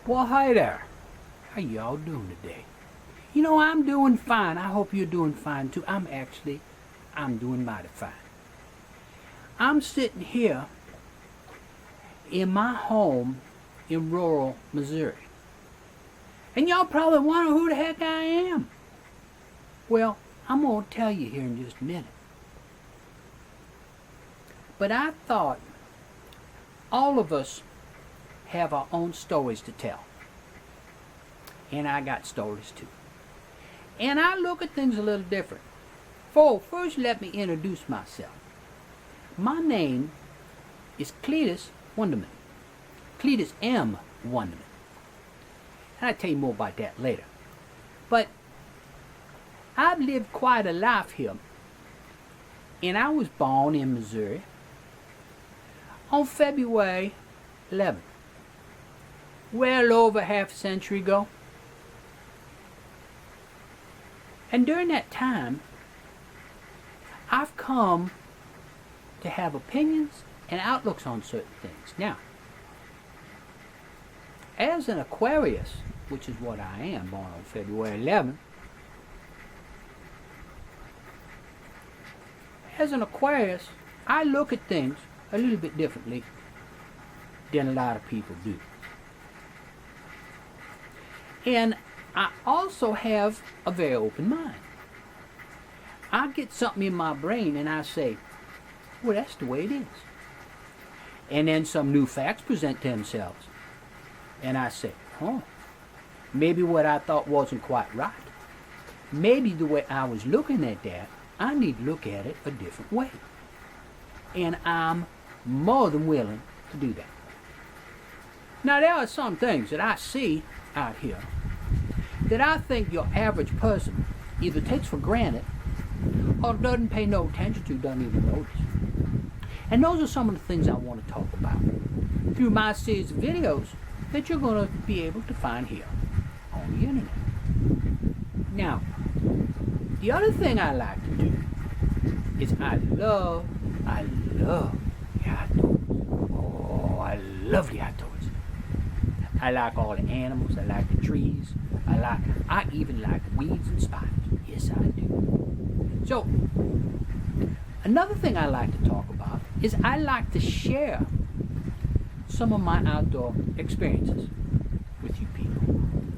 Well, hi there. How y'all doing today? You know, I'm doing fine. I hope you're doing fine too. I'm doing mighty fine. I'm sitting here in my home in rural Missouri. And y'all probably wonder who the heck I am. Well, I'm going to tell you here in just a minute. But I thought all of us have our own stories to tell. And I got stories too. And I look at things a little different. First, let me introduce myself. My name is Cletis Wunderman. Cletis M. Wunderman. And I'll tell you more about that later. But I've lived quite a life here. And I was born in Missouri on February 11th. Well over half a century ago. And during that time, I've come to have opinions and outlooks on certain things. Now, as an Aquarius, which is what I am, born on February 11th, as an Aquarius, I look at things a little bit differently than a lot of people do. And I also have a very open mind. I get something in my brain and I say, well, that's the way it is. And then some new facts present themselves. And I say, maybe what I thought wasn't quite right. Maybe the way I was looking at that, I need to look at it a different way. And I'm more than willing to do that. Now, there are some things that I see out here that I think your average person either takes for granted or doesn't pay no attention to, doesn't even notice. And those are some of the things I want to talk about through my series of videos that you're going to be able to find here on the internet. Now, the other thing I like to do is I love the outdoors. Oh, I love the outdoors. I like all the animals, I like the trees, I even like weeds and spiders. Yes, I do. So, another thing I like to talk about is I like to share some of my outdoor experiences with you people.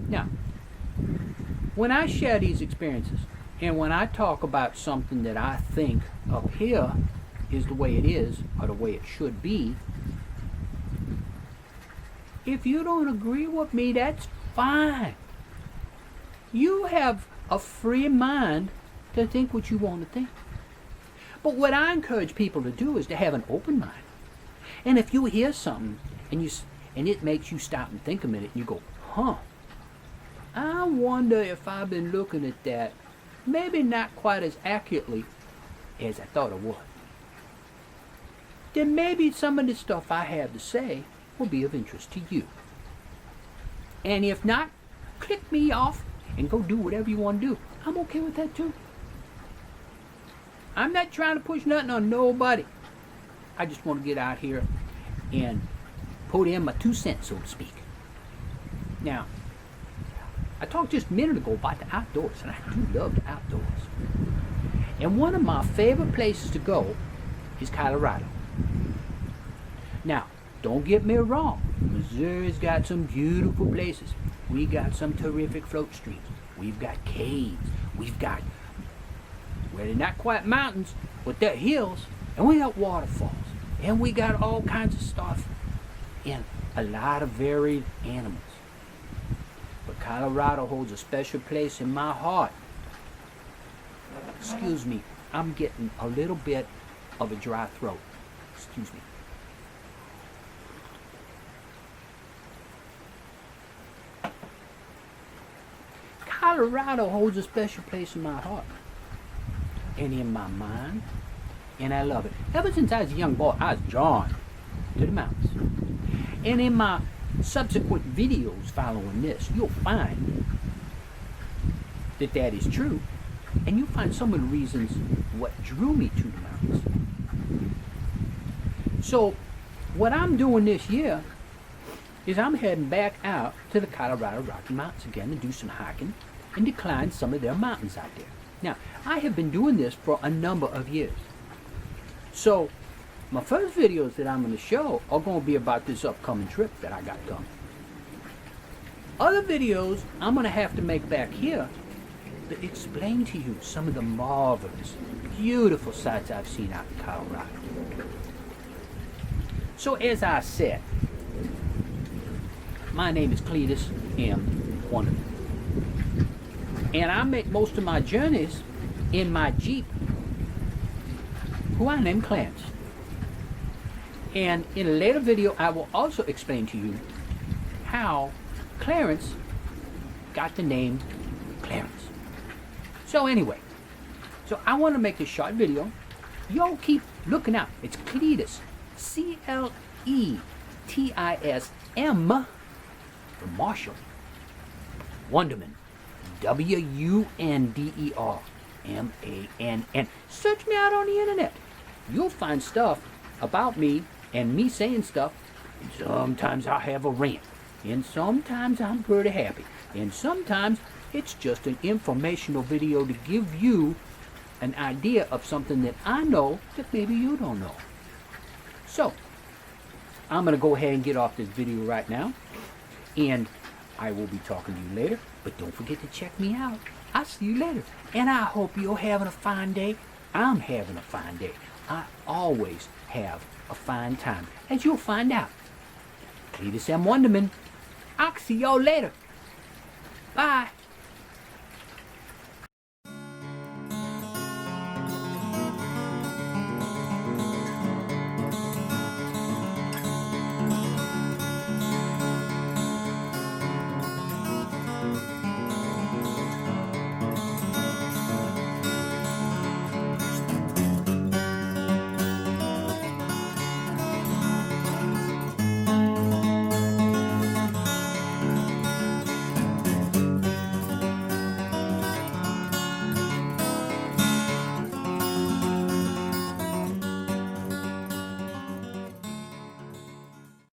Now, when I share these experiences, and when I talk about something that I think up here is the way it is, or the way it should be, if you don't agree with me, that's fine. You have a free mind to think what you want to think. But what I encourage people to do is to have an open mind. And if you hear something and it makes you stop and think a minute and you go, I wonder if I've been looking at that maybe not quite as accurately as I thought it would, then maybe some of the stuff I have to say will be of interest to you. And if not, click me off and go do whatever you want to do. I'm okay with that too. I'm not trying to push nothing on nobody. I just want to get out here and put in my 2 cents, so to speak. Now, I talked just a minute ago about the outdoors, and I do love the outdoors. And one of my favorite places to go is Colorado. Now, don't get me wrong. Missouri's got some beautiful places. We got some terrific float streams. We've got caves. We've got, well, they're not quite mountains, but they're hills. And we got waterfalls. And we got all kinds of stuff. And a lot of varied animals. But Colorado holds a special place in my heart. Excuse me, I'm getting a little bit of a dry throat. Excuse me. Colorado holds a special place in my heart and in my mind, and I love it. Ever since I was a young boy, I was drawn to the mountains. And in my subsequent videos following this, you'll find that that is true, and you'll find some of the reasons what drew me to the mountains. So what I'm doing this year is I'm heading back out to the Colorado Rocky Mountains again to do some hiking and to climb some of their mountains out there. Now, I have been doing this for a number of years. So, my first videos that I'm going to show are going to be about this upcoming trip that I got coming. Other videos I'm going to have to make back here to explain to you some of the marvelous, beautiful sights I've seen out in Colorado. So as I said, my name is Cletis M. Wunderman. And I make most of my journeys in my Jeep, who I name Clarence. And in a later video, I will also explain to you how Clarence got the name Clarence. So anyway, so I want to make this short video. Y'all keep looking out. It's Cletis, C-L-E-T-I-S-M, for Marshall. Wunderman, W-U-N-D-E-R-M-A-N-N. Search me out on the internet. You'll find stuff about me and me saying stuff. And sometimes I have a rant. And sometimes I'm pretty happy. And sometimes it's just an informational video to give you an idea of something that I know that maybe you don't know. So, I'm going to go ahead and get off this video right now. And I will be talking to you later. But don't forget to check me out. I'll see you later. And I hope you're having a fine day. I'm having a fine day. I always have a fine time, as you'll find out. Cletis M. Wunderman. I'll see y'all later. Bye.